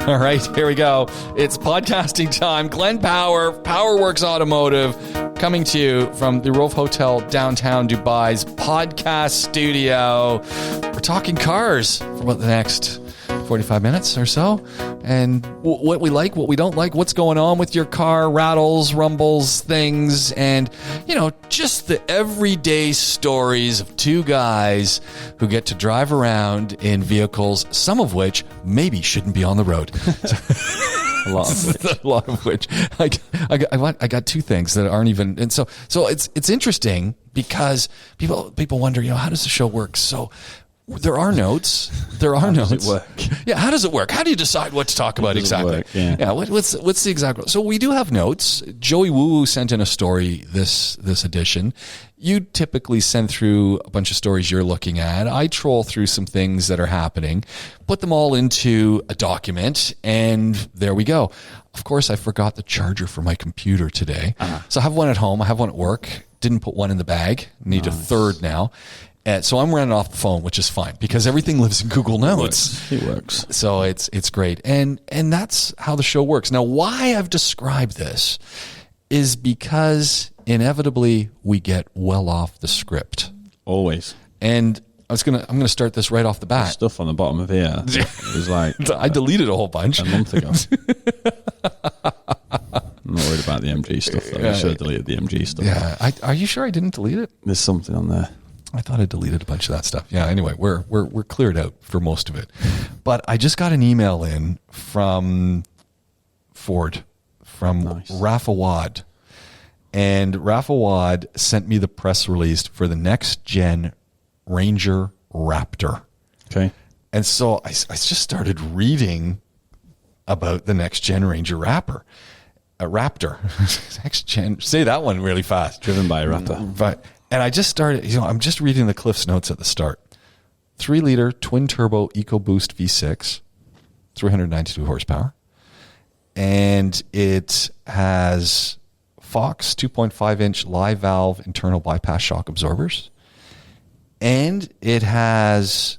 All right, here we go. It's podcasting time. Glenn Power, PowerWorks Automotive, coming to you from the Rove Hotel, downtown Dubai's podcast studio. We're talking cars for about the next 45 minutes or so, and what we like, what we don't like, what's going on with your car, rattles, rumbles, things, and, you know, just the everyday stories of two guys who get to drive around in vehicles, some of which maybe shouldn't be on the road. A lot of which. I got two things that aren't even, and so it's interesting because people wonder, you know, how does the show work? So there are notes. How does it work? Yeah, how does it work? How do you decide what to talk about exactly? What's the exact? So we do have notes. Joey Woo sent in a story this edition. You typically send through a bunch of stories you're looking at. I troll through some things that are happening, put them all into a document, and there we go. Of course, I forgot the charger for my computer today. So I have one at home. I have one at work. Didn't put one in the bag. Need a third now. So I'm running off the phone, which is fine because everything lives in Google Notes. It works. So it's great. And that's how the show works. Now, why I've described this is because inevitably we get well off the script. Always. And I'm gonna start this right off the bat. The stuff on the bottom of here. It was like I deleted a whole bunch a month ago. I'm not worried about the MG stuff though. I should have deleted the MG stuff. Yeah. Are you sure I didn't delete it? There's something on there. I thought I deleted a bunch of that stuff. Yeah, anyway, we're cleared out for most of it. But I just got an email in from Ford, from Rafa Wad. And Rafa Wad sent me the press release for the next gen Ranger Raptor. Okay. And so I just started reading about the next gen Ranger Raptor. Next gen, say that one really fast. Driven by a Raptor. But and I just started, I'm just reading the Cliff's notes at the start. 3-liter twin-turbo EcoBoost V6, 392 horsepower. And it has Fox 2.5-inch live valve internal bypass shock absorbers. And it has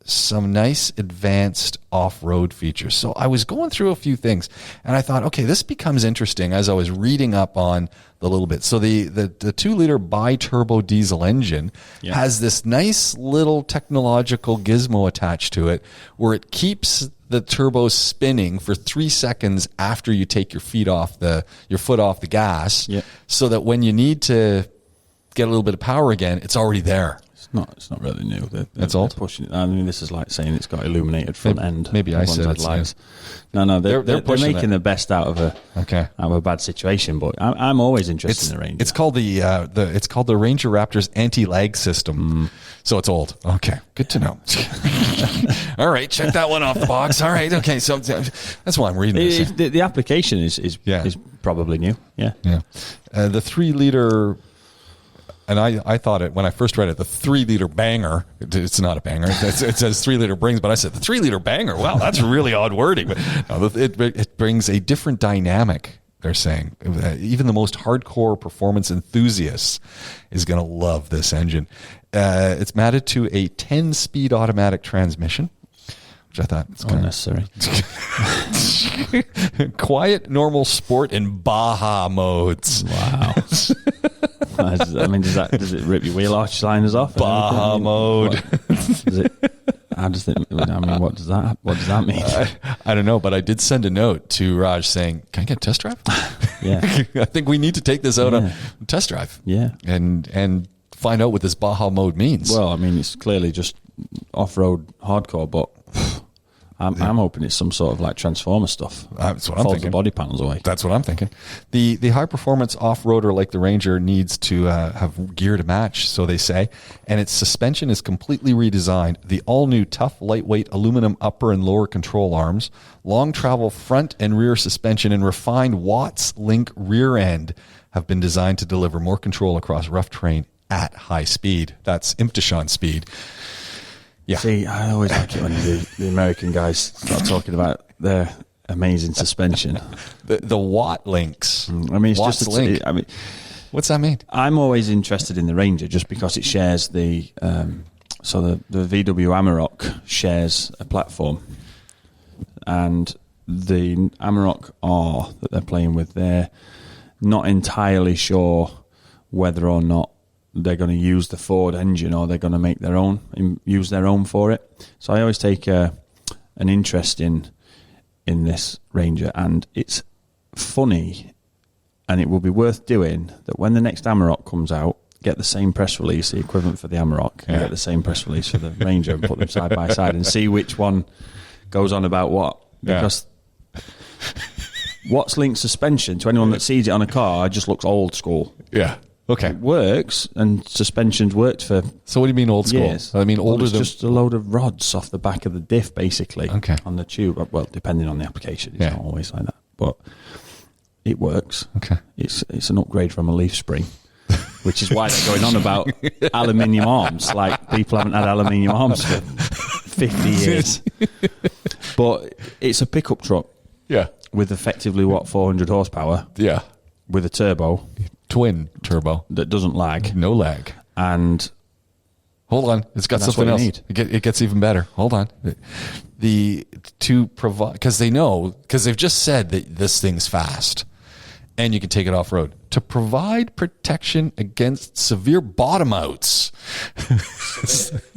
some nice advanced off-road features. So I was going through a few things, and I thought, okay, this becomes interesting as I was reading up on the little bit. So the 2-liter bi-turbo diesel engine has this nice little technological gizmo attached to it where it keeps the turbo spinning for 3 seconds after you take your foot off the gas, so that when you need to get a little bit of power again, it's already there. It's not really new. That's old. Pushing it. I mean, this is like saying it's got illuminated front end. Maybe I said lights. No, they're making the best out of a bad situation. But I'm always interested in the Ranger. It's called the Ranger Raptor's anti-lag system. So it's old. Okay, good to know. All right, check that one off the box. All right, okay. So that's why I'm reading this. The application is probably new. Yeah. The 3-liter. And I thought it, when I first read it, the 3-liter banger, it's not a banger, it says 3-liter brings, but I said the 3-liter banger, wow, that's really odd wording. But no, it brings a different dynamic, they're saying. Even the most hardcore performance enthusiasts is going to love this engine. It's matted to a 10-speed automatic transmission, which I thought was kind unnecessary. Quiet, normal, sport, and Baja modes. Wow. I mean, does it rip your wheel liners off? Baja mode. What does that mean? I don't know, but I did send a note to Raj saying, "Can I get a test drive?" Yeah, I think we need to take this out on test drive. Yeah, and find out what this Baja mode means. Well, I mean, it's clearly just off-road hardcore, but I'm hoping it's some sort of like Transformer stuff. That's what I'm thinking. The body panels away. That's what I'm thinking. The high-performance off-roader like the Ranger needs to have gear to match, so they say, and its suspension is completely redesigned. The all-new tough, lightweight aluminum upper and lower control arms, long-travel front and rear suspension, and refined Watts Link rear end have been designed to deliver more control across rough terrain at high speed. That's Imtishon speed. Yeah. See, I always like it when the American guys start talking about their amazing suspension. The Watt links. I mean, it's Watt's just link. I mean, what's that mean? I'm always interested in the Ranger just because it shares the VW Amarok shares a platform, and the Amarok R that they're playing with, they're not entirely sure whether or not they're going to use the Ford engine or they're going to make their own, use their own for it. So I always take an interest in this Ranger, and it's funny, and it will be worth doing that when the next Amarok comes out, get the same press release, the equivalent for the Amarok, and get the same press release for the Ranger and put them side by side and see which one goes on about what. Because what's linked suspension, to anyone that sees it on a car, just looks old school. Yeah. Okay. It works, and suspension's worked for. So what do you mean old school? Years. I mean older than. Just a load of rods off the back of the diff, basically. Okay. On the tube. Well, depending on the application, it's not always like that, but it works. Okay. It's an upgrade from a leaf spring, which is why they're going on about aluminium arms. Like, people haven't had aluminium arms for 50 years. But it's a pickup truck. Yeah. With effectively 400 horsepower. Yeah. With a turbo. Twin turbo that doesn't lag. No lag. And hold on, it's got something else. It gets even better. Hold on. To provide, because they've just said that this thing's fast and you can take it off road. To provide protection against severe bottom outs.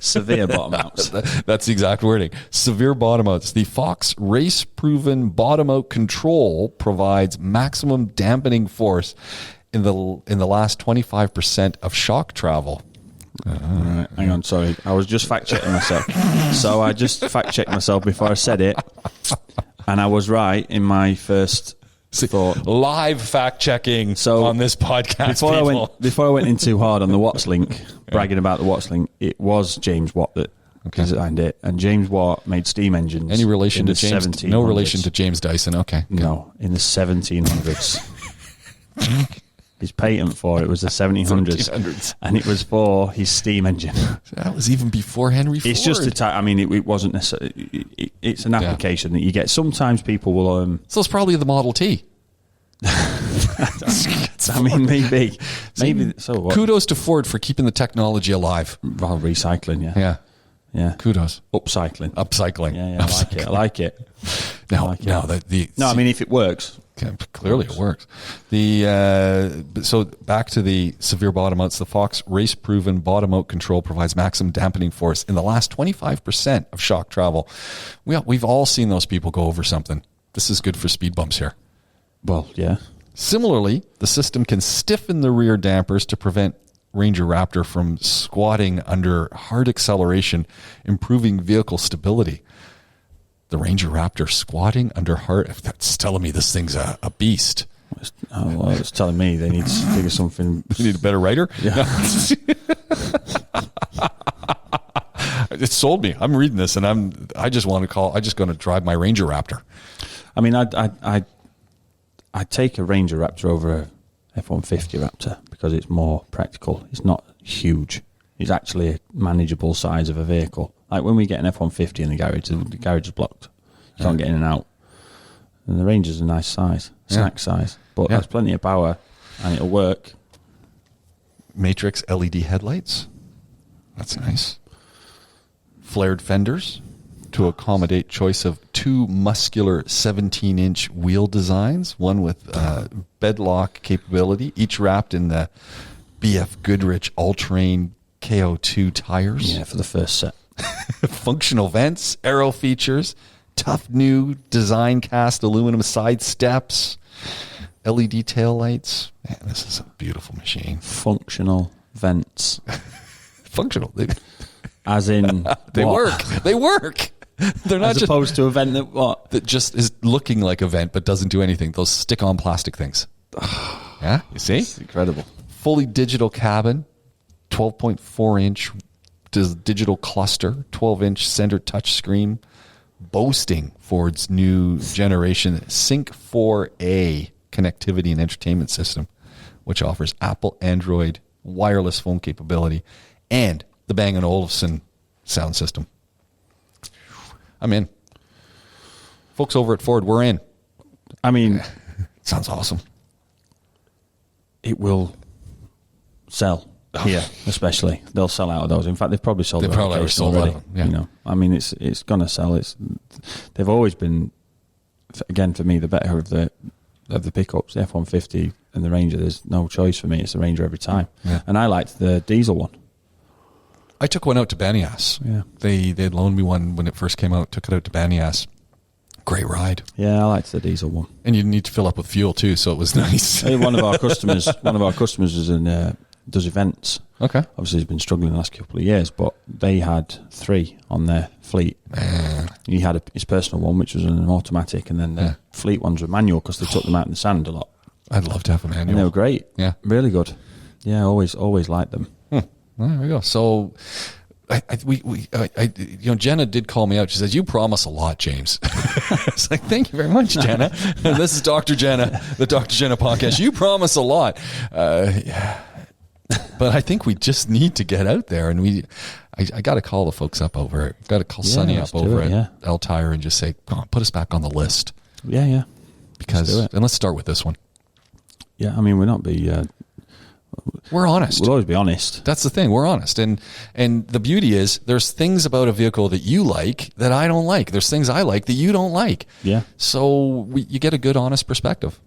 Severe bottom outs. That's the exact wording. Severe bottom outs. The Fox race proven bottom out control provides maximum dampening force in the last 25% of shock travel. All right, hang on, sorry. I was just fact-checking myself. So I just fact-checked myself before I said it, and I was right in my first thought. Live fact-checking on this podcast, before I went in too hard on the Watts link, bragging about the Watts link, it was James Watt that designed it, and James Watt made steam engines. Any relation to James? 1700s. No relation to James Dyson, okay. No, in the 1700s. His patent for it was the 1700s. And it was for his steam engine. That was even before Henry Ford. It's just it wasn't necessarily. It's an application that you get. Sometimes people will. So it's probably the Model T. I mean, maybe. So what? Kudos to Ford for keeping the technology alive. Well, recycling, yeah. Kudos. Upcycling. Yeah, I like it. I mean, if it works. Clearly it works. So back to the severe bottom outs. The Fox race proven bottom out control provides maximum dampening force in the last 25% of shock travel. We've all seen those people go over something. This is good for speed bumps here. Well, yeah. Similarly, the system can stiffen the rear dampers to prevent Ranger Raptor from squatting under hard acceleration, improving vehicle stability. The Ranger Raptor squatting under hard... That's telling me this thing's a beast. It's telling me they need to figure something... They need a better writer? Yeah. It sold me. I'm reading this, and I just going to drive my Ranger Raptor. I mean, I'd take a Ranger Raptor over a F-150 Raptor because it's more practical. It's not huge. It's actually a manageable size of a vehicle. Like when we get an F-150 in the garage is blocked. You can't get in and out. And the Ranger's a nice size, snack size. But there's plenty of power and it'll work. Matrix LED headlights. That's nice. Flared fenders to accommodate choice of two muscular 17-inch wheel designs, one with bedlock capability, each wrapped in the BF Goodrich All-Terrain KO2 tires. Yeah, for the first set. Functional vents, aero features, tough new design cast aluminum side steps, LED taillights. Man, this is a beautiful machine. Functional vents. Functional. As in they work. They work. They're not as opposed to a vent that just is looking like a vent but doesn't do anything. Those stick-on plastic things. Yeah, you see? It's incredible. Fully digital cabin, 12.4-inch digital cluster, 12-inch center touch screen, boasting Ford's new generation Sync 4A connectivity and entertainment system, which offers Apple Android wireless phone capability and the Bang & Olufsen sound system. I'm in. Folks over at Ford, we're in. I mean, sounds awesome. It will sell here, especially. They'll sell out of those. In fact, they've probably sold. They've probably sold already. Out of them. Yeah. You know, I mean, it's going to sell. They've always been again, for me, the better of the pickups, the F-150 and the Ranger, there's no choice for me. It's the Ranger every time. Yeah. And I liked the diesel one. I took one out to Banias. Yeah. They had loaned me one when it first came out. Took it out to Banias. Great ride. Yeah, I liked the diesel one. And you need to fill up with fuel too, so it was nice. Hey, one of our customers is does events. Okay. Obviously, he's been struggling the last couple of years, but they had 3 on their fleet. He had his personal one, which was an automatic, and then the fleet ones were manual because they took them out in the sand a lot. I'd love to have a manual. And they were great. Yeah. Really good. Yeah, always liked them. Well, there we go. So, Jenna did call me out. She says, "You promise a lot, James." It's like, thank you very much, Jenna. This is Dr. Jenna, the Dr. Jenna podcast. You promise a lot. Yeah. But I think we just need to get out there, and I got to call the folks up over it. Got to call Sonny up over at El Tire and just say, "Come on, put us back on the list." Yeah. And let's start with this one. Yeah, I mean, we're honest. We'll always be honest. That's the thing. We're honest. And the beauty is there's things about a vehicle that you like that I don't like. There's things I like that you don't like. Yeah. So you get a good, honest perspective.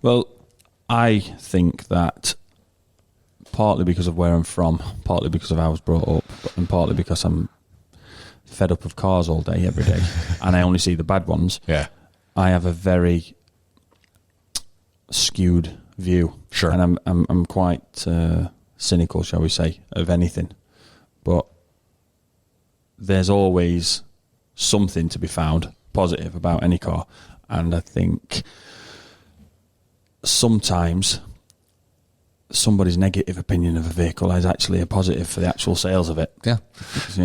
Well, I think that partly because of where I'm from, partly because of how I was brought up, and partly because I'm fed up of cars all day, every day, and I only see the bad ones. Yeah. I have a very skewed view. Sure. And I'm quite cynical, shall we say, of anything. But there's always something to be found positive about any car. And I think sometimes somebody's negative opinion of a vehicle is actually a positive for the actual sales of it. Yeah. Because,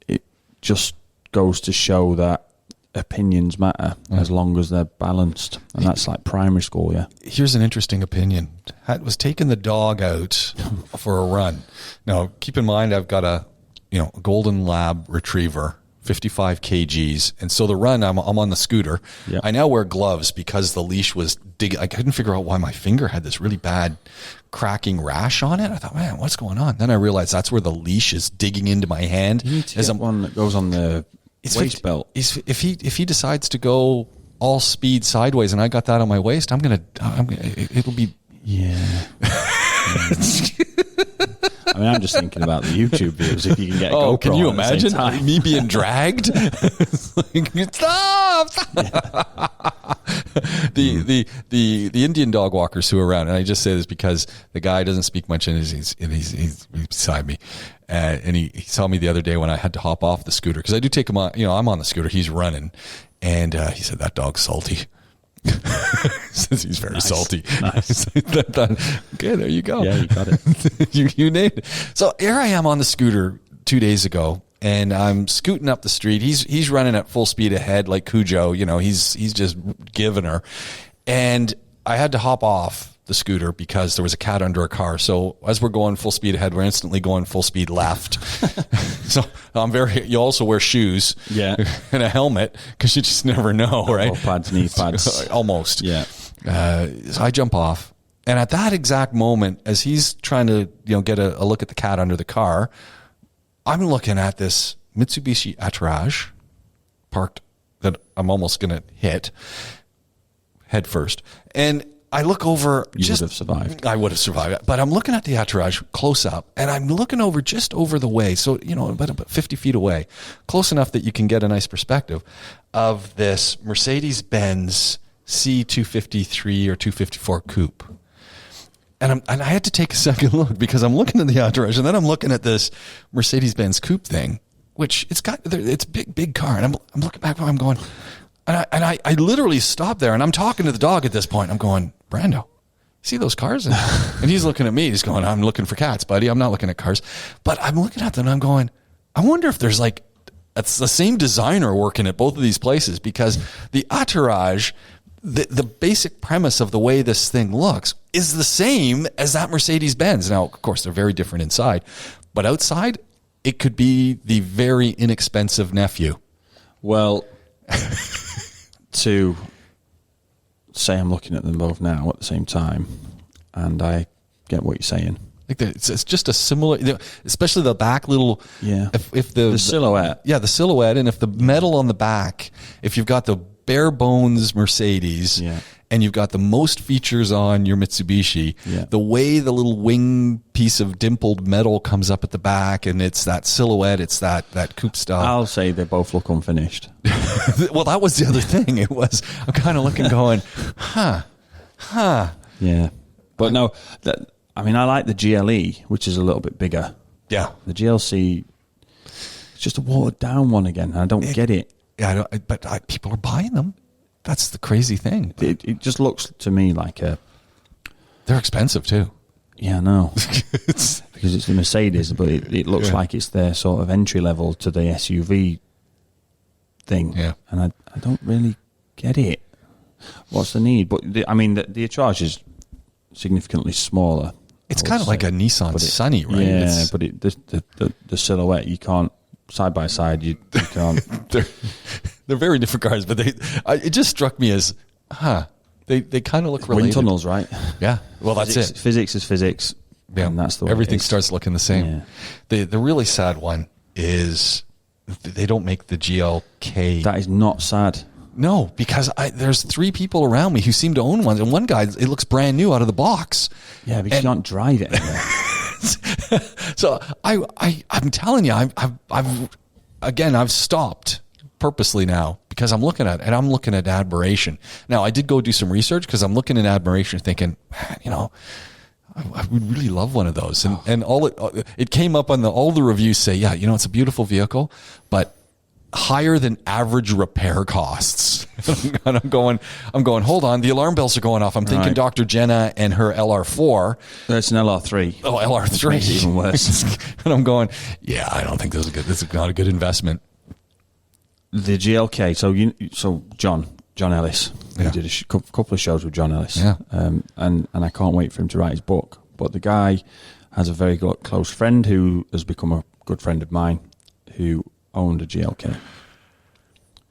it just goes to show that opinions matter as long as they're balanced, and that's like primary school. Yeah. Here's an interesting opinion. I was taking the dog out for a run. Now, keep in mind, I've got a golden lab retriever, 55 kgs, and so the run, I'm on the scooter. Yeah. I now wear gloves because the leash was digging. I couldn't figure out why my finger had this really bad cracking rash on it. I thought, man, what's going on? Then I realized that's where the leash is digging into my hand. You need to get one that goes on the waist belt. If he decides to go all speed sideways, and I got that on my waist, it'll be. Yeah. I mean, I'm just thinking about the YouTube views. If you can get a GoPro, can you imagine me being dragged? Stop! The Indian dog walkers who are around, and I just say this because the guy doesn't speak much, and he's beside me, and he saw me the other day when I had to hop off the scooter because I do take him on. I'm on the scooter, he's running, and he said, "That dog's salty." Says he's very salty. Nice. Okay, there you go. Yeah, you got it. you named it. So here I am on the scooter 2 days ago, and I'm scooting up the street. He's running at full speed ahead like Cujo. He's just giving her. And I had to hop off the scooter because there was a cat under a car. So as we're going full speed ahead, we're instantly going full speed left. So you also wear shoes, and a helmet because you just never know, right? Elbow pads, knee pads. Almost. Yeah. So I jump off, and at that exact moment, as he's trying to get a look at the cat under the car, I'm looking at this Mitsubishi Attrage parked that I'm almost going to hit head first, and I look over. You would have survived. I would have survived. But I'm looking at the Attrage close up, and I'm looking over just over the way. So, about 50 feet away, close enough that you can get a nice perspective of this Mercedes-Benz C253 or 254 coupe. And I had to take a second look because I'm looking at the Attrage, and then I'm looking at this Mercedes-Benz coupe thing, which it's a big car. And I'm looking back and I'm going, and I literally stopped there, and I'm talking to the dog at this point. I'm going, Brando, see those cars? And he's looking at me. He's going, I'm looking for cats, buddy. I'm not looking at cars. But I'm looking at them, and I'm going, I wonder if there's it's the same designer working at both of these places, because the Attrage, the basic premise of the way this thing looks is the same as that Mercedes-Benz. Now, of course, they're very different inside, but outside, it could be the very inexpensive nephew. Well, to say I'm looking at them both now at the same time, and I get what you're saying. It's just a similar, especially the back little. Yeah. If the silhouette. Yeah, the silhouette, and if the metal on the back, if you've got the bare bones Mercedes, and you've got the most features on your Mitsubishi. Yeah. The way the little wing piece of dimpled metal comes up at the back, and it's that silhouette, it's that coupe style. I'll say they both look unfinished. Well, that was the other thing. I'm kind of looking, going, huh. Yeah, but no, I like the GLE, which is a little bit bigger. Yeah, the GLC, it's just a watered down one again. I don't get it. Yeah, but people are buying them. That's the crazy thing. It just looks to me like they're expensive too. Yeah, I know. Because it's the Mercedes, but it looks like it's their sort of entry level to the SUV thing. Yeah, and I don't really get it. What's the need? But the charge is significantly smaller. It's kind of like a Nissan Sunny, right? Yeah, but the silhouette, you can't side by side. You can't. They're very different cars, but it just struck me as, they kind of look related. Wind tunnels, right? Yeah. Well, that's it. Physics is physics. Yeah, and that's the way everything starts looking the same. Yeah. The really sad one is they don't make the GLK. That is not sad. No, because there's 3 people around me who seem to own one, and one guy, it looks brand new out of the box. Yeah, but you can't drive it anymore. So I'm telling you, I've stopped purposely now because I'm looking at admiration. Now, I did go do some research because I'm looking at admiration, thinking, man, I would really love one of those. And all it came up on all the reviews say, yeah, it's a beautiful vehicle, but higher than average repair costs. And I'm going, hold on, the alarm bells are going off. I'm thinking Dr. Jenna and her LR4. That's an LR3. Oh, LR3. Makes it even worse. And I'm going, yeah, I don't think this is not a good investment. The GLK, so John Ellis. We did a couple of shows with John Ellis. Yeah. And I can't wait for him to write his book. But the guy has a very close friend who has become a good friend of mine who owned a GLK.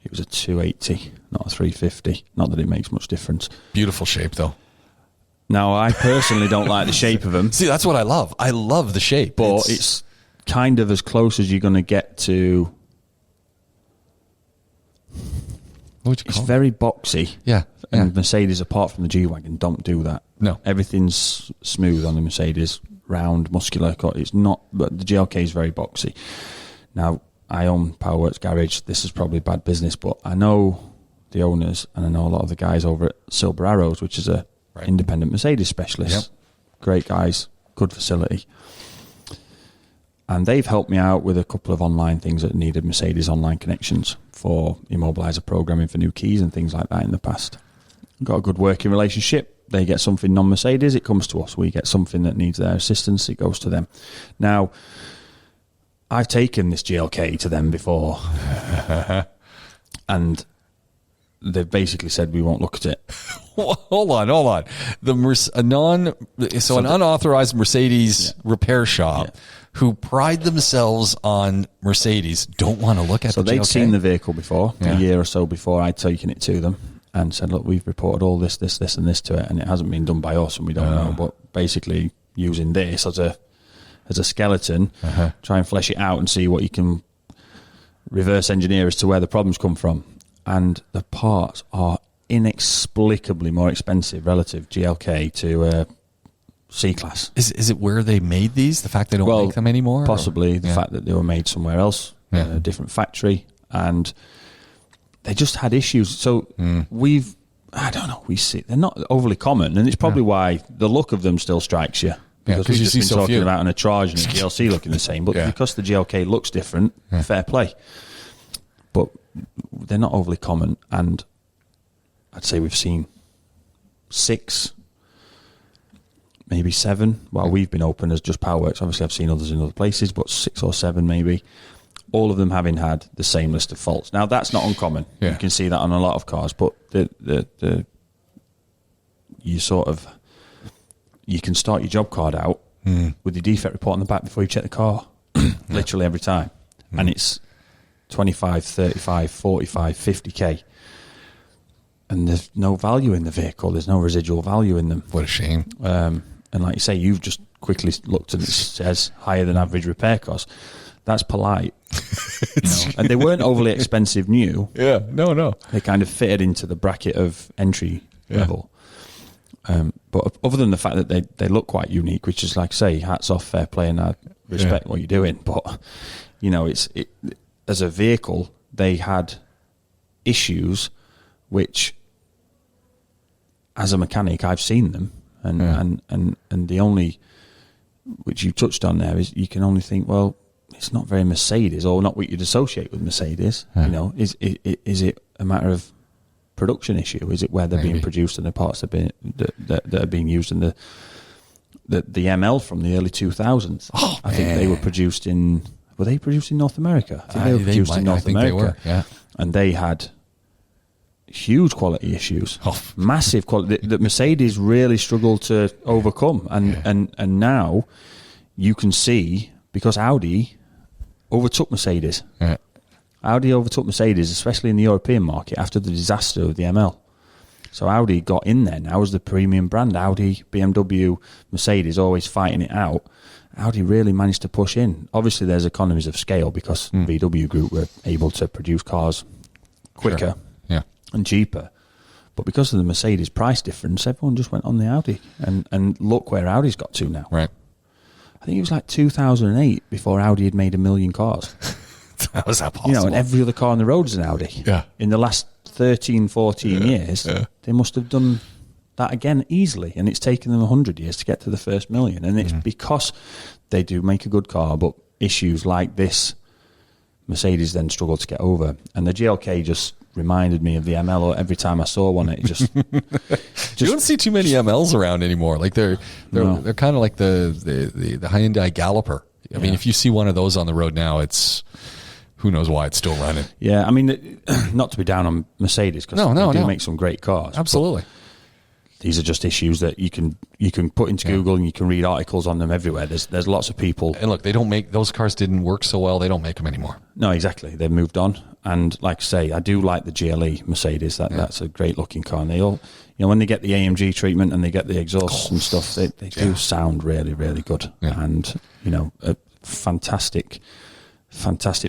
It was a 280, not a 350. Not that it makes much difference. Beautiful shape, though. Now, I personally don't like the shape of them. See, that's what I love. I love the shape. But it's kind of as close as you're going to get to... What would you call it? It's very boxy. Yeah. And Mercedes, apart from the G-Wagon, don't do that. No. Everything's smooth on the Mercedes, round, muscular. It's not... But the GLK is very boxy. Now... I own Powerworks Garage. This is probably bad business, but I know the owners and I know a lot of the guys over at Silver Arrows, which is a independent Mercedes specialist. Yep. Great guys, good facility. And they've helped me out with a couple of online things that needed Mercedes online connections for immobilizer programming for new keys and things like that in the past. Got a good working relationship. They get something non-Mercedes, it comes to us. We get something that needs their assistance, it goes to them. Now, I've taken this GLK to them before, and they've basically said we won't look at it. Hold on. An unauthorized Mercedes repair shop who pride themselves on Mercedes don't want to look at the GLK. So they'd seen the vehicle before, a year or so before I'd taken it to them, and said, look, we've reported all this, and this to it, and it hasn't been done by us, and we don't know, but basically using this as a skeleton, try and flesh it out and see what you can reverse engineer as to where the problems come from. And the parts are inexplicably more expensive relative GLK to C-Class. Is it where they made these? The fact they don't make them anymore? Possibly. The fact that they were made somewhere else, a different factory. And they just had issues. So I don't know, we see, they're not overly common. And it's probably why the look of them still strikes you. Because we've just been talking about an Charge and a GLC looking the same, but because the GLK looks different, fair play. But they're not overly common, and I'd say we've seen 6, maybe 7. Well, we've been open as just Powerworks. Obviously, I've seen others in other places, but 6 or 7 maybe. All of them having had the same list of faults. Now, that's not uncommon. Yeah. You can see that on a lot of cars, but you can start your job card out with your defect report on the back before you check the car, literally every time. And it's 25, 35, 45, 50k. And there's no value in the vehicle. There's no residual value in them. What a shame. And like you say, you've just quickly looked and it says higher than average repair cost. That's polite. And they weren't overly expensive new. Yeah, no. They kind of fitted into the bracket of entry level. But other than the fact that they look quite unique, which is like, say, hats off, fair play, and I respect what you're doing. But, it as a vehicle, they had issues which, as a mechanic, I've seen them. And the only, which you touched on there, is you can only think, well, it's not very Mercedes, or not what you'd associate with Mercedes. Is it a matter of production issue? Is it where they're being produced and the parts that are being used in the ML from the early 2000s? I think they were produced in. Were they produced in North America? I think they were produced in North America. They were, and they had huge quality issues, massive quality that Mercedes really struggled to overcome. And now you can see, because Audi overtook Mercedes. Yeah. Audi overtook Mercedes, especially in the European market, after the disaster of the ML. So Audi got in there now as the premium brand. Audi, BMW, Mercedes always fighting it out. Audi really managed to push in. Obviously, there's economies of scale because VW Group were able to produce cars quicker and cheaper. But because of the Mercedes price difference, everyone just went on the Audi. And look where Audi's got to now. Right. I think it was like 2008 before Audi had made 1 million cars. How is that possible? And every other car on the road is an Audi. Yeah. In the last 13, 14 years, they must have done that again easily. And it's taken them 100 years to get to the first million. And it's because they do make a good car, but issues like this, Mercedes then struggled to get over. And the GLK just reminded me of the ML. Every time I saw one, it just you don't see too many MLs around anymore. Like they're kind of like the Hyundai Galloper. I mean, if you see one of those on the road now, it's who knows why it's still running. Yeah, I mean, not to be down on Mercedes, because they do make some great cars. Absolutely. These are just issues that you can put into Google, and you can read articles on them everywhere. There's lots of people. And look, they don't make those cars. Didn't work so well. They don't make them anymore. No, exactly. They've moved on. And like I say, I do like the GLE Mercedes. That's a great looking car. And they all, when they get the AMG treatment and they get the exhausts and stuff, they do sound really, really good. Yeah. And fantastic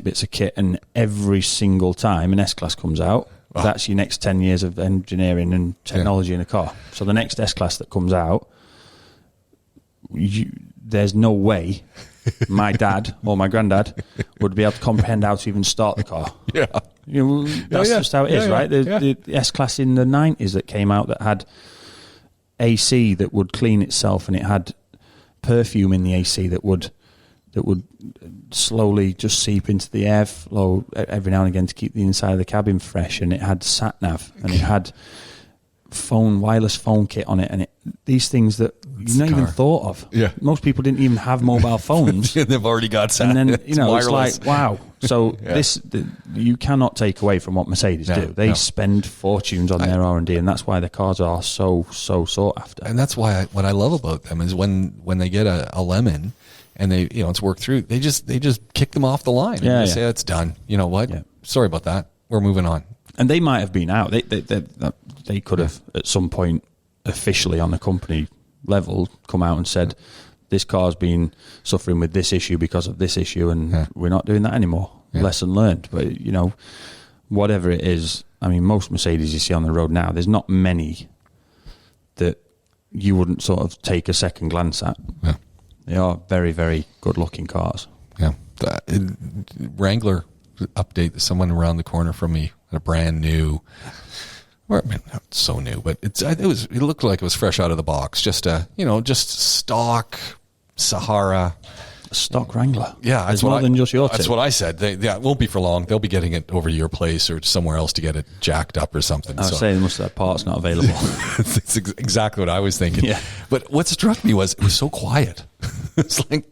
bits of kit. And every single time an S-Class comes out, that's your next 10 years of engineering and technology in a car. So the next S-Class that comes out, there's no way my dad or my granddad would be able to comprehend how to even start the car. Yeah. That's just how it is, right? The S-Class in the 90s that came out that had AC that would clean itself, and it had perfume in the AC that would slowly just seep into the airflow every now and again to keep the inside of the cabin fresh, and it had sat-nav, and it had wireless phone kit on it, and these things that you've not even thought of. Yeah. Most people didn't even have mobile phones. They've already got sat. And then, it's like, wow. So you cannot take away from what Mercedes do. They spend fortunes on their R&D, and that's why their cars are so sought after. And that's why what I love about them is when they get a lemon, and they, it's worked through, they just kick them off the line. Yeah, and they say, it's done. You know what? Yeah. Sorry about that. We're moving on. And they might have been out. They could have at some point officially on a company level come out and said, this car's been suffering with this issue because of this issue, and we're not doing that anymore. Yeah. Lesson learned. But, whatever it is, I mean, most Mercedes you see on the road now, there's not many that you wouldn't sort of take a second glance at. Yeah. They are very, very good-looking cars. Yeah. Wrangler update, someone around the corner from me, a brand new, or I mean, not so new, but it looked like it was fresh out of the box. Just stock Sahara. Stock Wrangler. Yeah. It's more than just your That's what I said. It won't be for long. They'll be getting it over to your place or somewhere else to get it jacked up or something. I was saying most of that part's not available. It's exactly what I was thinking. Yeah. But what struck me was it was so quiet. It's like,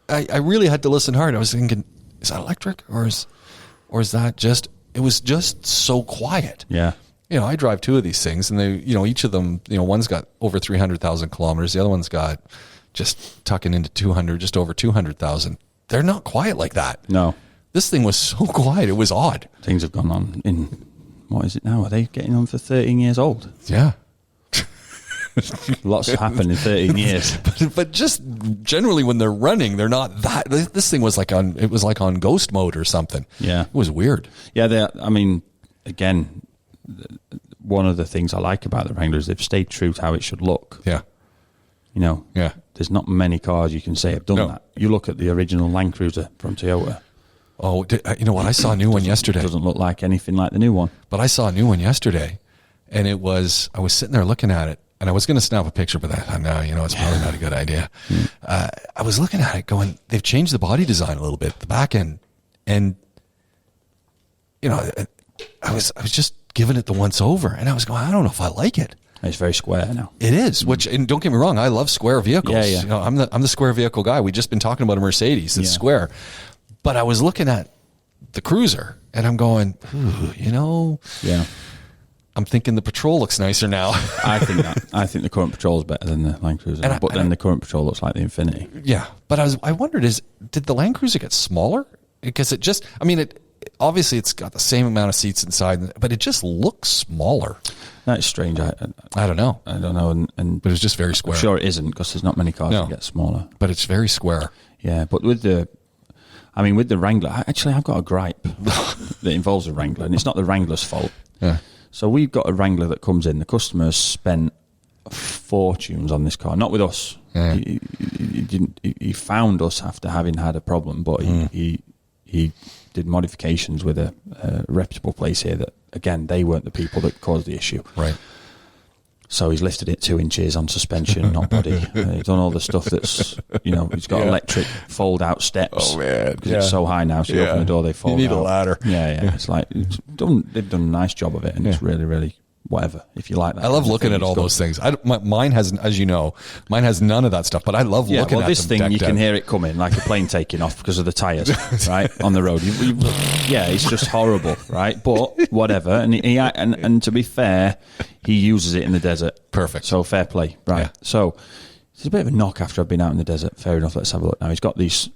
I really had to listen hard. I was thinking, is that electric or is that just, it was just so quiet. Yeah. I drive two of these things, and they, each of them, one's got over 300,000 kilometers. The other one's got just tucking into 200, just over 200,000. They're not quiet like that. No. This thing was so quiet. It was odd. Things have gone on in, what is it now? Are they getting on for 13 years old? Yeah. Lots happened in 13 years. But just generally when they're running, they're not that. This thing was like on ghost mode or something. Yeah. It was weird. Yeah, I mean, again, one of the things I like about the Wrangler is they've stayed true to how it should look. Yeah. You know, yeah. There's not many cars you can say have done that. You look at the original Land Cruiser from Toyota. Oh, you know what? I saw a new one yesterday. It doesn't look like anything like the new one. But I saw a new one yesterday, and I was sitting there looking at it, and I was going to snap a picture, but I thought, no, it's probably not a good idea. I was looking at it going, they've changed the body design a little bit, the back end, and, I was just giving it the once over, and I was going, I don't know if I like it. It's very square now. It is, and don't get me wrong, I love square vehicles. Yeah. I'm the square vehicle guy. We've just been talking about a Mercedes. It's square. But I was looking at the Cruiser, and I'm going, Yeah. I'm thinking the Patrol looks nicer now. I think the current Patrol is better than the Land Cruiser. But then the current Patrol looks like the Infiniti. Yeah. But I wondered, did the Land Cruiser get smaller? Because obviously it's got the same amount of seats inside, but it just looks smaller. That's strange. I don't know. I don't know. But it's just very square. I'm sure it isn't, because there's not many cars that get smaller. But it's very square. Yeah, but with the Wrangler, I've got a gripe that involves a Wrangler, and it's not the Wrangler's fault. Yeah. So we've got a Wrangler that comes in. The customer spent fortunes on this car, not with us. Yeah. He found us after having had a problem, but he did modifications with a reputable place here that, again, they weren't the people that caused the issue. Right. So he's lifted it 2 inches on suspension, not body. He's done all the stuff that's, he's got electric fold-out steps. Oh, man. Because it's so high now, so you open the door, they fold out. You need a ladder. Yeah. It's like, they've done a nice job of it, and it's really, really whatever, if you like that. I love looking at all those things. Mine has, as you know, none of that stuff, but I love looking at this them. Thing, you can hear it coming, like a plane taking off because of the tyres, right, on the road. It's just horrible, right? But whatever. And to be fair, he uses it in the desert. Perfect. So fair play, right? Yeah. So it's a bit of a knock after I've been out in the desert. Fair enough, let's have a look now. He's got these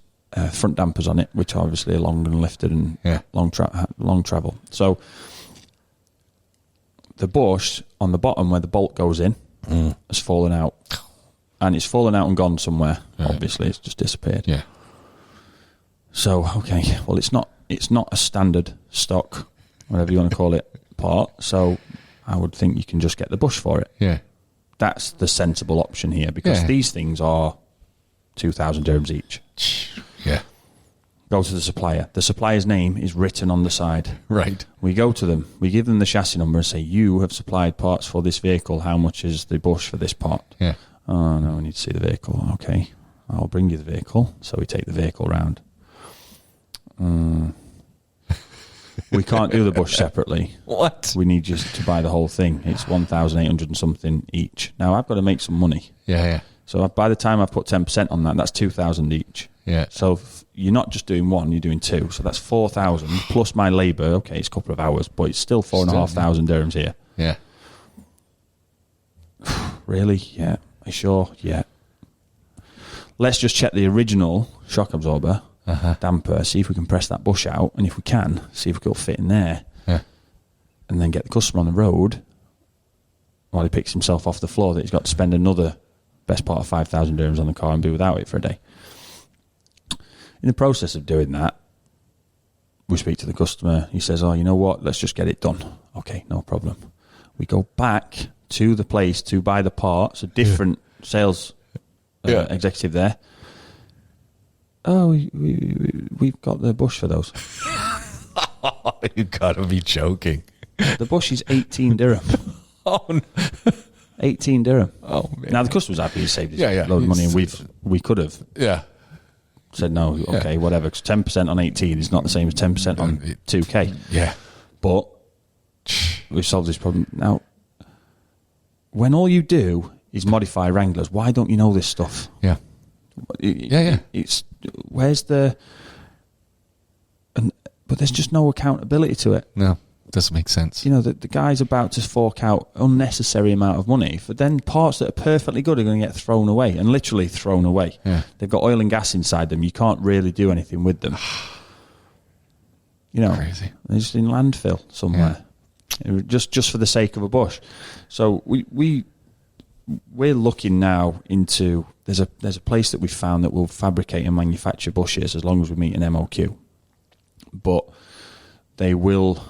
front dampers on it, which obviously are long and lifted and long travel. So the bush on the bottom where the bolt goes in has fallen out. And it's fallen out and gone somewhere. Yeah. Obviously, it's just disappeared. Yeah. So, okay, well, it's not a standard stock, whatever you want to call it, part. So I would think you can just get the bush for it. Yeah. That's the sensible option here, because these things are 2,000 dirhams each. Yeah. Go to the supplier. The supplier's name is written on the side. Right. We go to them. We give them the chassis number and say, you have supplied parts for this vehicle. How much is the bush for this part? Yeah. Oh, no, we need to see the vehicle. Okay, I'll bring you the vehicle. So we take the vehicle round. We can't do the bush separately. What? We need you to buy the whole thing. It's 1,800 and something each. Now, I've got to make some money. Yeah. So by the time I've put 10% on that, that's 2,000 each. Yeah. So you're not just doing one, you're doing two. So that's 4,000 plus my labour. Okay, it's a couple of hours, but it's still 4,500 dirhams here. Yeah. Really? Yeah. Are you sure? Yeah. Let's just check the original shock absorber, damper, see if we can press that bush out, and if we can, see if it'll fit in there. Yeah. And then get the customer on the road while he picks himself off the floor that he's got to spend another best part of 5,000 dirhams on the car and be without it for a day. In the process of doing that, we speak to the customer. He says, oh, you know what? Let's just get it done. Okay, no problem. We go back to the place to buy the parts, a different sales executive there. Oh, we've got the bush for those. You've got to be joking. The bush is 18 dirham. Oh, no. 18 dirham. Oh, man. Now, the customer's happy he saved his load of money, and we could have said, no, okay, whatever, because 10% on 18 is not the same as 10% on 2K. Yeah. But we've solved this problem. Now, when all you do is modify Wranglers, why don't you know this stuff? Yeah. It's where's the... But there's just no accountability to it. No, it doesn't make sense. You know, the guy's about to fork out unnecessary amount of money for then parts that are perfectly good are going to get thrown away, and literally thrown away. Yeah. They've got oil and gas inside them. You can't really do anything with them. You know, crazy. They're just in landfill somewhere. Just for the sake of a bush. So we we're looking now into there's a place that we found that will fabricate and manufacture bushes as long as we meet an MOQ, but they will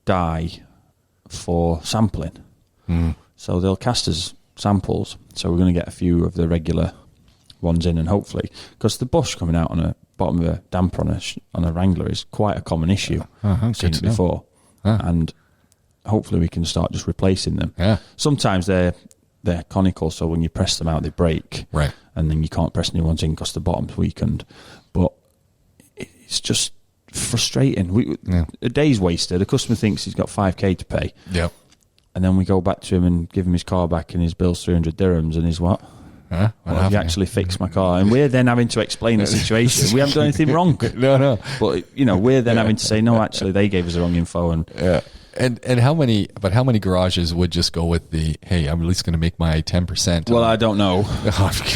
die for sampling. So they'll cast us samples. So we're going to get a few of the regular ones in, and hopefully, because the bush coming out on a bottom of a damper on a Wrangler is quite a common issue. I've seen it before, and hopefully we can start just replacing them. Sometimes they're conical, so when you press them out, they break, right? And then you can't press new ones in because the bottom's weakened. But it's just frustrating. A day's wasted. A customer thinks he's got 5k to pay. Yep. And then we go back to him and give him his car back, and his bill's 300 dirhams, and he's what? Well, have you actually fixed my car? And we're then having to explain the situation. We haven't done anything wrong. No. But, we're then having to say, no, actually, they gave us the wrong info. And how many garages would just go with the, hey, I'm at least going to make my 10%? Well, I don't know.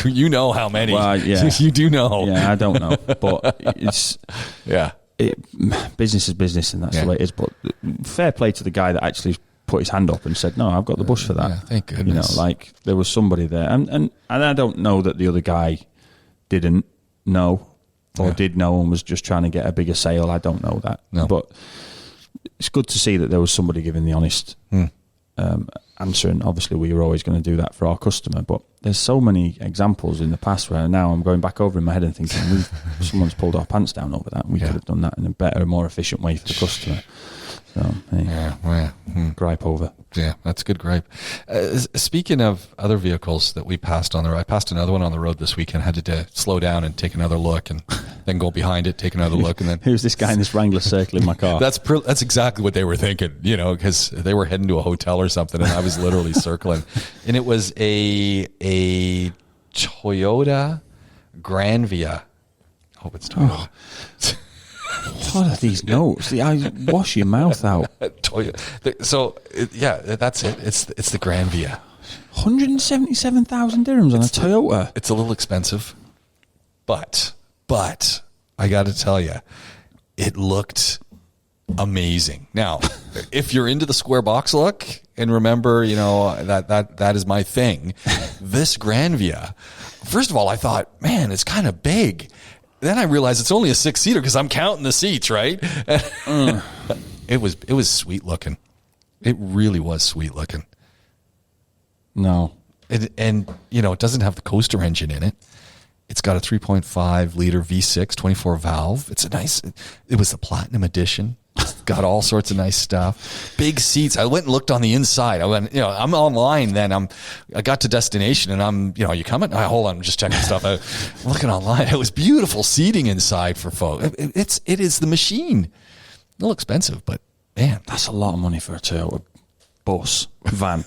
You know how many. Well, yeah. You do know. Yeah, I don't know. But it's... Yeah. Business is business, and that's the way it is. But fair play to the guy that actually put his hand up and said, no, I've got the bush for that. Yeah, thank goodness. There was somebody there. And I don't know that the other guy didn't know or did know and was just trying to get a bigger sale. I don't know that. No. But it's good to see that there was somebody giving the honest answer, and obviously we were always going to do that for our customer. But there's so many examples in the past where now I'm going back over in my head and thinking, someone's pulled our pants down over that. We could have done that in a better, more efficient way for the customer. So, gripe over. Yeah, that's a good gripe. Speaking of other vehicles that we passed on the road, I passed another one on the road this weekend, had to slow down and take another look, and then go behind it, take another look, and then... Who's this guy in this Wrangler circling my car? That's exactly what they were thinking, because they were heading to a hotel or something, and I was literally circling. And it was a Toyota Granvia. I hope it's Toyota. Oh. What are these notes? Wash your mouth out. So, that's it. It's the Granvia. 177,000 dirhams on a Toyota. It's a little expensive, but I got to tell you, it looked amazing. Now, if you're into the square box look, and remember, that is my thing. This Granvia, first of all, I thought, man, it's kind of big. Then I realized it's only a 6-seater because I'm counting the seats, right? It was sweet looking. It really was sweet looking. No. And it doesn't have the coaster engine in it. It's got a 3.5 liter V6, 24 valve. It was the Platinum Edition. It's got all sorts of nice stuff. Big seats. I went and looked on the inside. I went, I'm online then. I got to destination and I'm, you coming? Hold on, I'm just checking stuff out. I'm looking online. It was beautiful seating inside for folks. It is the machine. A little expensive, but man. That's a lot of money for a Toyota bus, van.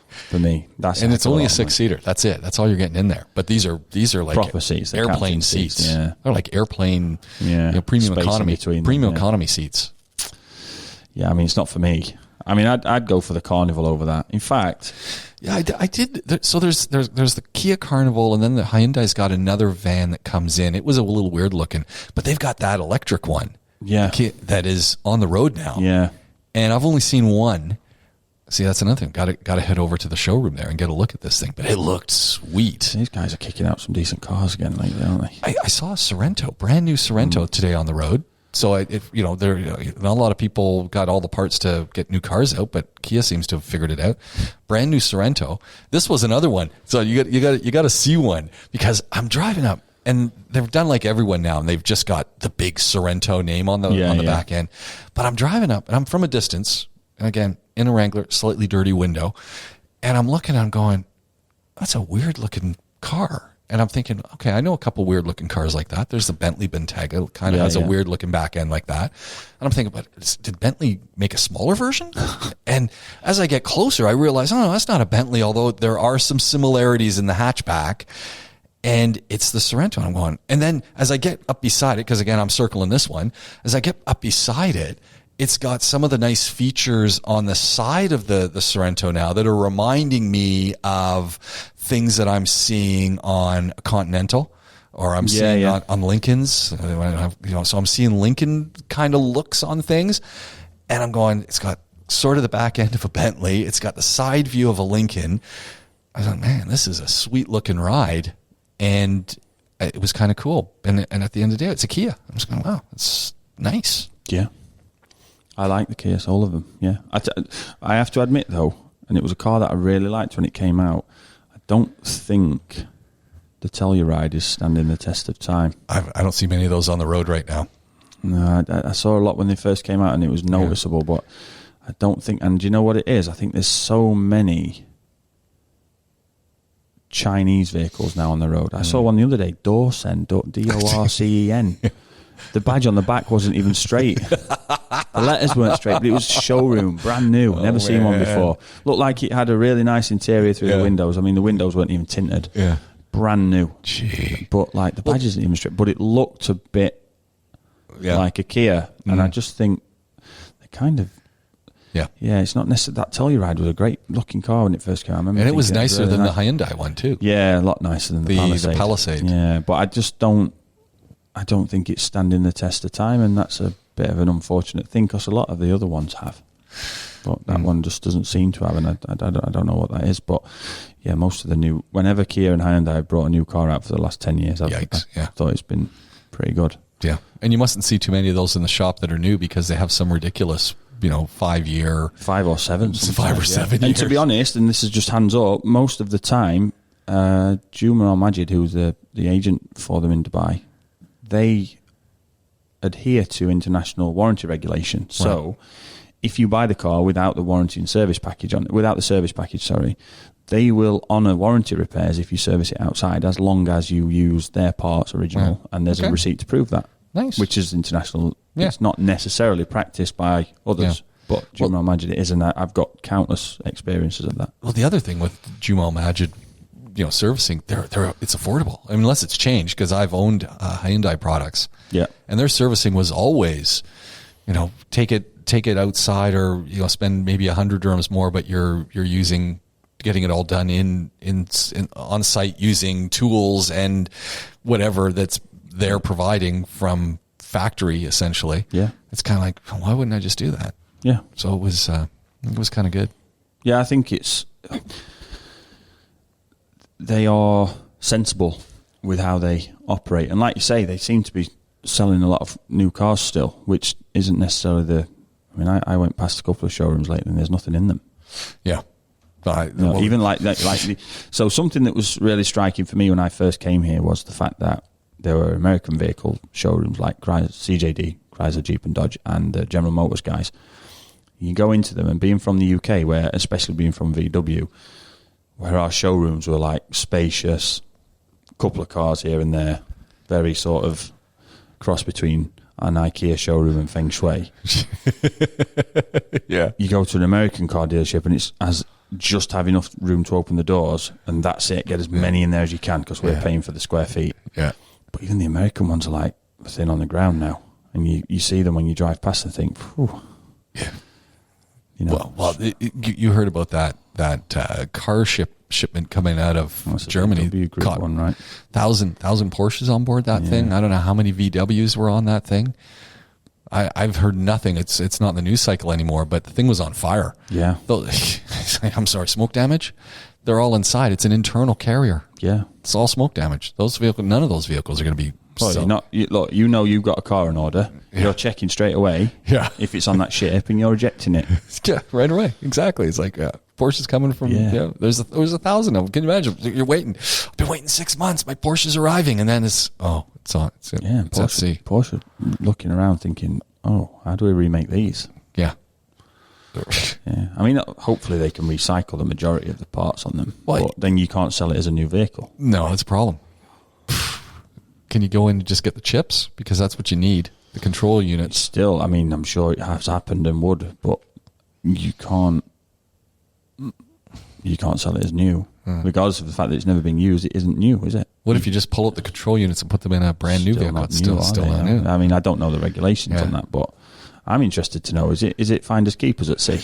For me, it's only a 6-seater. That's it. That's all you're getting in there. But these are like proper seats, airplane seats. Yeah, they're like airplane, premium economy seats. Yeah, I mean, it's not for me. I mean, I'd go for the Carnival over that. In fact, yeah, I did. So there's the Kia Carnival, and then the Hyundai's got another van that comes in. It was a little weird looking, but they've got that electric one. Yeah, that is on the road now. Yeah, and I've only seen one. See, that's another thing. Got to head over to the showroom there and get a look at this thing. But it looked sweet. These guys are kicking out some decent cars again lately, aren't they? I saw a Sorento, brand new Sorento today on the road. So not a lot of people got all the parts to get new cars out, but Kia seems to have figured it out. Brand new Sorento. This was another one. So you got to see one, because I'm driving up, and they've done like everyone now, and they've just got the big Sorento name on the back end. But I'm driving up, and I'm from a distance, and again, in a Wrangler, slightly dirty window, and I'm looking, I'm going, that's a weird looking car. And I'm thinking, okay, I know a couple weird looking cars like that. There's the Bentley Bentayga, it kind of has a weird looking back end like that. And I'm thinking, but did Bentley make a smaller version? And as I get closer, I realize, oh no, that's not a Bentley, although there are some similarities in the hatchback. And it's the Sorento. And I'm going, and then as I get up beside it, because again, I'm circling this one, as I get up beside it, it's got some of the nice features on the side of the Sorento now that are reminding me of things that I'm seeing on Continental, or I'm seeing on Lincolns. So I'm seeing Lincoln kind of looks on things, and I'm going, it's got sort of the back end of a Bentley. It's got the side view of a Lincoln. I thought, man, this is a sweet looking ride. And it was kind of cool. And at the end of the day, it's a Kia. I'm just going, wow, it's nice. Yeah. I like the Kias, all of them. Yeah. I have to admit, though, and it was a car that I really liked when it came out, I don't think the Telluride is standing the test of time. I don't see many of those on the road right now. No, I saw a lot when they first came out, and it was noticeable, but I don't think... And do you know what it is? I think there's so many Chinese vehicles now on the road. I saw one the other day, Dorcen, D-O-R-C-E-N. The badge on the back wasn't even straight. The letters weren't straight, but it was showroom, brand new. Never seen one before. Looked like it had a really nice interior through the windows. I mean, the windows weren't even tinted. Yeah. Brand new. Gee. But like the badge isn't even straight, but it looked a bit like a Kia. And I just think they kind of... Yeah, it's not necessarily... That Telluride was a great looking car when it first came out. And it was nicer than the Hyundai one too. Yeah, a lot nicer than the Palisade. The Palisade. Yeah, but I don't think it's standing the test of time, and that's a bit of an unfortunate thing because a lot of the other ones have. But that one just doesn't seem to have, and I don't know what that is. But yeah, most of the new... Whenever Kia and Hyundai have brought a new car out for the last 10 years, I thought it's been pretty good. Yeah, and you mustn't see too many of those in the shop that are new because they have some ridiculous... 5-year... 5 or 7. 5 or 7 years. And to be honest, and this is just hands up, most of the time, Juma Al-Majid, who's the agent for them in Dubai, they adhere to international warranty regulation. So if you buy the car without the warranty and service package they will honour warranty repairs if you service it outside as long as you use their parts original and there's a receipt to prove that. Nice. Which is international. Yeah. It's not necessarily practiced by others, but Juma Al-Majid it is, and I've got countless experiences of that. Well, the other thing with Juma Al-Majid, servicing, it's affordable. I mean, unless it's changed, because I've owned Hyundai products. Yeah. And their servicing was always, take it outside or, spend maybe 100 dirhams more, but you're getting it all done in on site using tools and whatever that's they're providing from factory, essentially. Yeah. It's kind of like, why wouldn't I just do that? Yeah. So it was kind of good. Yeah, I think they are sensible with how they operate. And like you say, they seem to be selling a lot of new cars still, which isn't necessarily I went past a couple of showrooms lately and there's nothing in them. Yeah. Even so something that was really striking for me when I first came here was the fact that there were American vehicle showrooms like CJD, Chrysler, Jeep and Dodge, and the General Motors guys. You go into them, and being from the UK, where especially being from VW, where our showrooms were like spacious, couple of cars here and there, very sort of cross between an IKEA showroom and Feng Shui. Yeah. You go to an American car dealership and it's just have enough room to open the doors, and that's it. Get as many in there as you can because we're paying for the square feet. Yeah. But even the American ones are like thin on the ground now, and you see them when you drive past and think, whew. Yeah. You heard about that car shipment coming out of Germany. Caught one, right? 1,000 Porsches on board that thing. I don't know how many VWs were on that thing. I've heard nothing. It's not in the news cycle anymore, but the thing was on fire. Yeah. I'm sorry, smoke damage? They're all inside. It's an internal carrier. Yeah. It's all smoke damage. None of those vehicles are going to be... you've got a car in order. Yeah. You're checking straight away if it's on that ship and you're rejecting it. Yeah, right away. Exactly. It's like Porsche's coming from... Yeah. There's 1,000 of them. Can you imagine? You're waiting. I've been waiting 6 months. My Porsche's arriving. And then it's on. It's Porsche looking around thinking, how do we remake these? Yeah. Yeah, I mean, hopefully they can recycle the majority of the parts on them, but then you can't sell it as a new vehicle. No, that's a problem. Can you go in and just get the chips? Because that's what you need, the control unit. Still, I mean, I'm sure it has happened and would, but you can't sell it as new. Regardless of the fact that it's never been used, it isn't new, is it? What if you just pull out the control units and put them in a brand new vehicle? It's still not new. I mean, I don't know the regulations on that, but I'm interested to know, is it finders keepers at sea?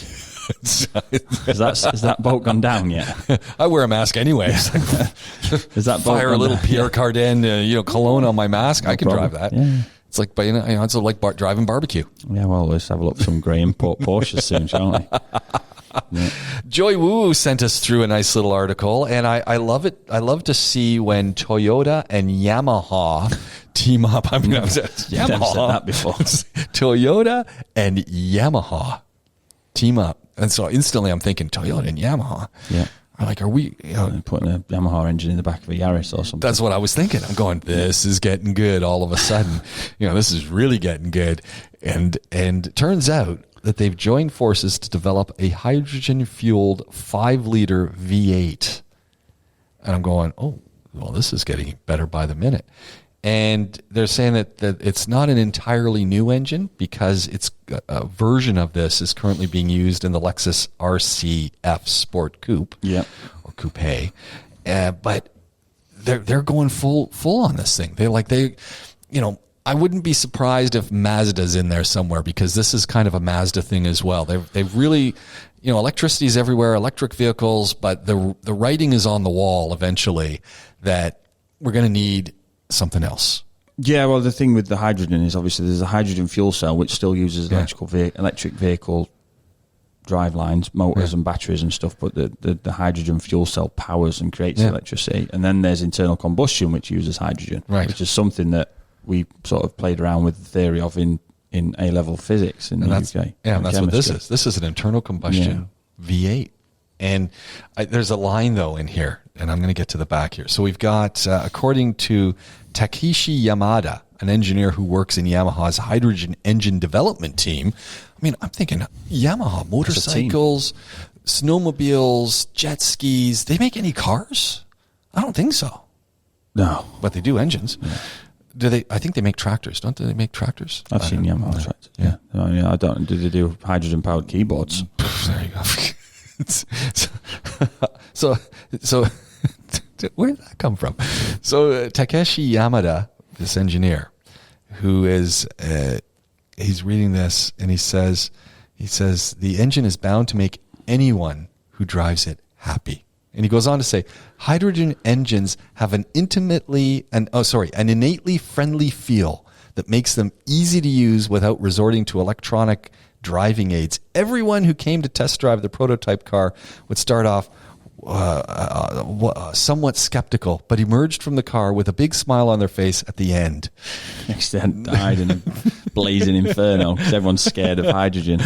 Has that boat gone down yet? I wear a mask anyway. Is that fire a little Pierre Cardin, cologne on my mask? I can drive that. Yeah. It's like, it's like driving barbecue. Yeah, well, let's have a look for some grey import Porsches soon, shall we? Yeah. Joy Woo sent us through a nice little article, and I love it. I love to see when Toyota and Yamaha team up. I mean, I've said that before. Toyota and Yamaha team up. And so instantly I'm thinking Toyota and Yamaha. Yeah. I'm like, are we putting a Yamaha engine in the back of a Yaris or something? That's what I was thinking. I'm going, this is getting good all of a sudden. This is really getting good. And it turns out that they've joined forces to develop a hydrogen-fueled 5-liter V8. And I'm going, oh, well, this is getting better by the minute. And they're saying that it's not an entirely new engine because it's a version of this is currently being used in the Lexus RCF Sport Coupe, or Coupe. But they're going full on this thing. I wouldn't be surprised if Mazda's in there somewhere because this is kind of a Mazda thing as well. They've really, electricity is everywhere, electric vehicles, but the writing is on the wall eventually that we're going to need something else. Yeah, well, the thing with the hydrogen is obviously there's a hydrogen fuel cell which still uses electric vehicle drive lines, motors and batteries and stuff, but the hydrogen fuel cell powers and creates electricity. And then there's internal combustion which uses hydrogen, which is something that we sort of played around with the theory of in A-level physics in the UK. Yeah, and that's what this is. This is an internal combustion V8. And there's a line, though, in here, and I'm going to get to the back here. So we've got, according to Takeshi Yamada, an engineer who works in Yamaha's hydrogen engine development team. I mean, I'm thinking Yamaha motorcycles, snowmobiles, jet skis. They make any cars? I don't think so. No. But they do engines. Yeah. Do they? I think they make tractors. Don't they make tractors? I've seen Yamaha tractors. Yeah. I don't. Do they do hydrogen-powered keyboards? There you go. So where did that come from? So Takeshi Yamada, this engineer, who is he's reading this and he says the engine is bound to make anyone who drives it happy. And he goes on to say, hydrogen engines have an innately friendly feel that makes them easy to use without resorting to electronic driving aids. Everyone who came to test drive the prototype car would start off somewhat skeptical, but emerged from the car with a big smile on their face at the end. Next they had died in a blazing inferno because everyone's scared of hydrogen.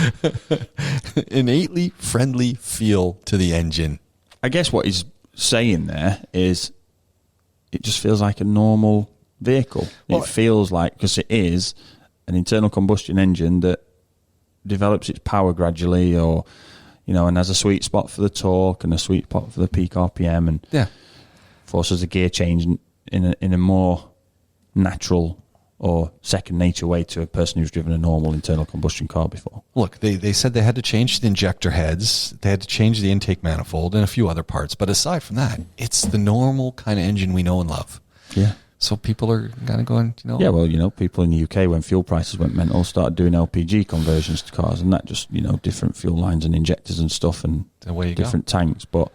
Innately friendly feel to the engine. I guess what he's saying there is it just feels like a normal vehicle. Well, it feels like, because it is an internal combustion engine that develops its power gradually, or and has a sweet spot for the torque and a sweet spot for the peak RPM, and forces a gear change in a more natural or second nature way to a person who's driven a normal internal combustion car before. Look, they said they had to change the injector heads, they had to change the intake manifold and a few other parts, but aside from that, it's the normal kind of engine we know and love. Yeah. So people are kind of going, Yeah, well, people in the UK, when fuel prices went mental, started doing LPG conversions to cars, and that just, different fuel lines and injectors and stuff and different tanks. But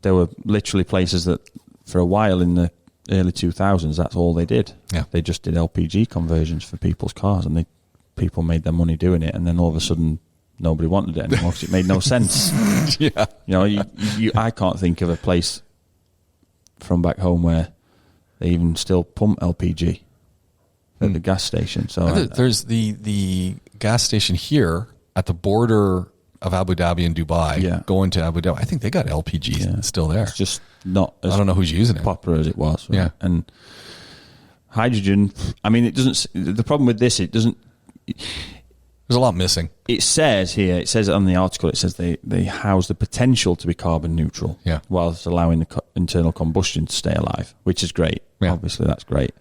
there were literally places that, for a while in the early 2000s, that's all they did. Yeah. They just did LPG conversions for people's cars, and people made their money doing it, and then all of a sudden nobody wanted it anymore because it made no sense. Yeah. I can't think of a place from back home where they even still pump LPG at the gas station. So there's the gas station here at the border of Abu Dhabi and Dubai, going to Abu Dhabi. I think they got LPG still there. It's just not as I don't know who's using it. Popular as it was. Right? Yeah. And hydrogen, I mean, it doesn't. The problem with this, it doesn't. There's a lot missing. It says here, it says on the article, it says they house the potential to be carbon neutral, whilst allowing the internal combustion to stay alive, which is great. Yeah. Obviously, that's great.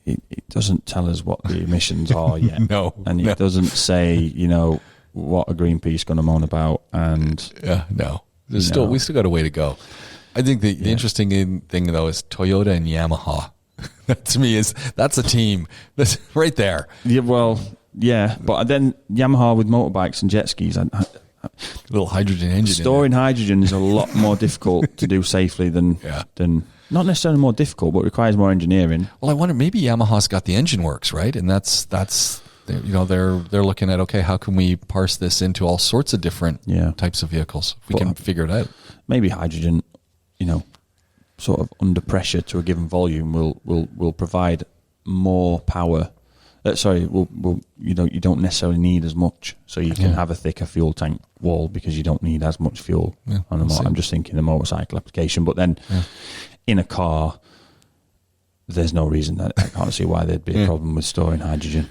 It doesn't tell us what the emissions are yet. No. And it doesn't say, what a Greenpeace going to moan about. And no. We still got a way to go. I think the interesting thing, though, is Toyota and Yamaha. That to me that's a team. That's right there. Yeah, well, yeah. But then Yamaha with motorbikes and jet skis, little hydrogen engine. Storing hydrogen is a lot more difficult to do safely than not necessarily more difficult, but requires more engineering. Well, I wonder, maybe Yamaha's got the engine works, right? And that's They're looking at, okay, how can we parse this into all sorts of different types of vehicles? If we can figure it out. Maybe hydrogen, sort of under pressure to a given volume will provide more power. You don't necessarily need as much, so you can have a thicker fuel tank wall because you don't need as much fuel on a I'm just thinking the motorcycle application, but then in a car, there's no reason that I can't see why there'd be a problem with storing hydrogen.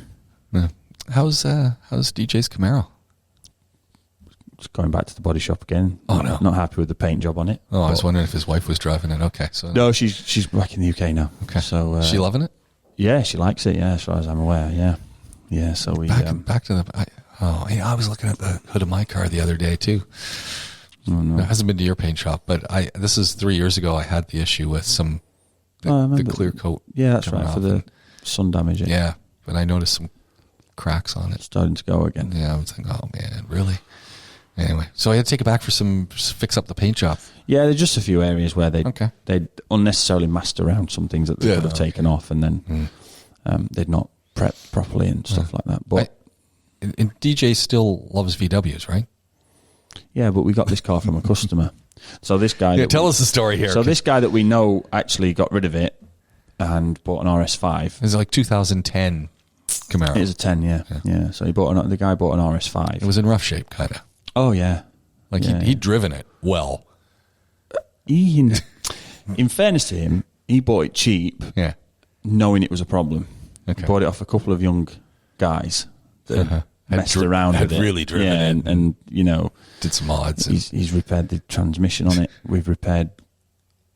Yeah. How's DJ's Camaro? Just going back to the body shop again. Oh no, not happy with the paint job on it. Oh, I was wondering if his wife was driving it. Okay, so no, she's back in the UK now. Okay, so is she loving it? Yeah, she likes it. Yeah, as far as I'm aware. Yeah. So we back to the. I was looking at the hood of my car the other day too. Oh, no. It hasn't been to your paint shop, but this is 3 years ago. I had the issue with the clear coat. Yeah, that's right, for the sun damage. Yeah, but I noticed some cracks on it. Starting to go again. Yeah, I was thinking, oh man, really? Anyway, so I had to take it back for fix up the paint job. Yeah, there's just a few areas where they'd unnecessarily messed around some things that they could have taken off, and then they'd not prepped properly and stuff like that. But and DJ still loves VWs, right? Yeah, but we got this car from a customer. So this guy... tell us the story here. So this guy that we know actually got rid of it and bought an RS5. It's like 2010 Camaro. It was a 10, yeah. So the guy bought an RS5. It was in rough shape, kind of. Oh, yeah. Like he'd driven it well. In fairness to him, he bought it cheap, knowing it was a problem. Okay. He bought it off a couple of young guys that messed around with it. Had really driven it. And did some mods. He's repaired the transmission on it. We've repaired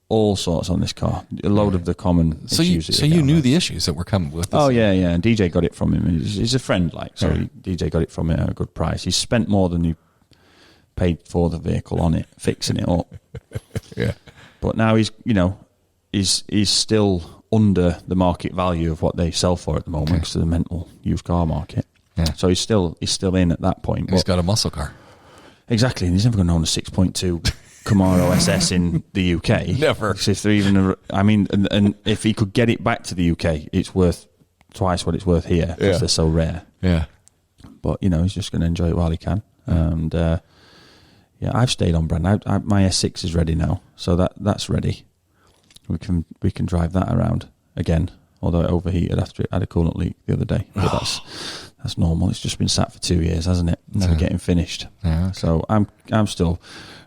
all sorts on this car. A load of the common issues. So you knew the issues that were coming with this. Oh, yeah. And DJ got it from him. He's a friend, DJ got it from him at a good price. He spent more than he paid for the vehicle on it, fixing it up. Yeah. But now he's still under the market value of what they sell for at the moment because of the mental used car market. Yeah. So he's still in at that point. He's got a muscle car. Exactly, and he's never going to own a 6.2 Camaro SS in the UK. Never. If they're even, and if he could get it back to the UK, it's worth twice what it's worth here because they're so rare. Yeah. But he's just going to enjoy it while he can. And I've stayed on brand. My S6 is ready now, so that's ready. We can drive that around again. Although it overheated after it had a coolant leak the other day. But that's normal. It's just been sat for 2 years, hasn't it? Never getting finished. Yeah, okay. So I'm still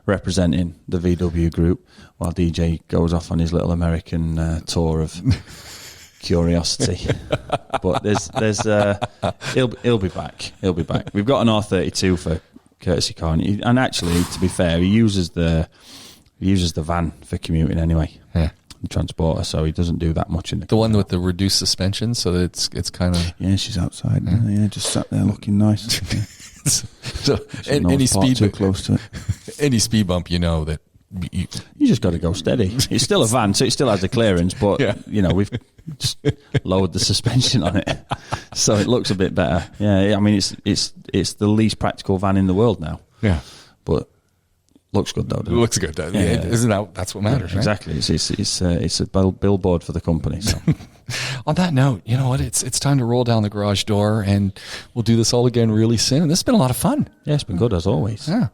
representing the VW group while DJ goes off on his little American tour of curiosity. But he'll be back. He'll be back. We've got an R32 for courtesy car, and actually, to be fair, he uses the van for commuting anyway. Yeah. The transporter, so he doesn't do that much in the car. The one with the reduced suspension, so that it's kind of... Yeah, she's outside. Yeah, just sat there looking nice. So any speed too close to it. Any speed bump, that you just got to go steady. It's still a van, so it still has the clearance, but we've just lowered the suspension on it, so it looks a bit better. Yeah, I mean it's the least practical van in the world now. Yeah, but. Looks good though. It looks good, doesn't it? Isn't that's what matters, right? Exactly. It's a billboard for the company. So. On that note, you know what? It's time to roll down the garage door, and we'll do this all again really soon. This has been a lot of fun. Yeah, it's been good as always. Yeah.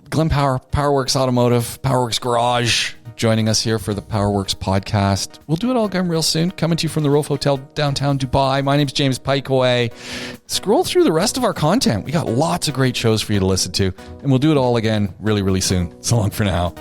Glenn Power, PowerWorks Automotive, PowerWorks Garage, joining us here for the PowerWorks podcast. We'll do it all again real soon. Coming to you from the Rove Hotel, downtown Dubai. My name's James Pikeway. Scroll through the rest of our content. We got lots of great shows for you to listen to, and we'll do it all again really, really soon. So long for now.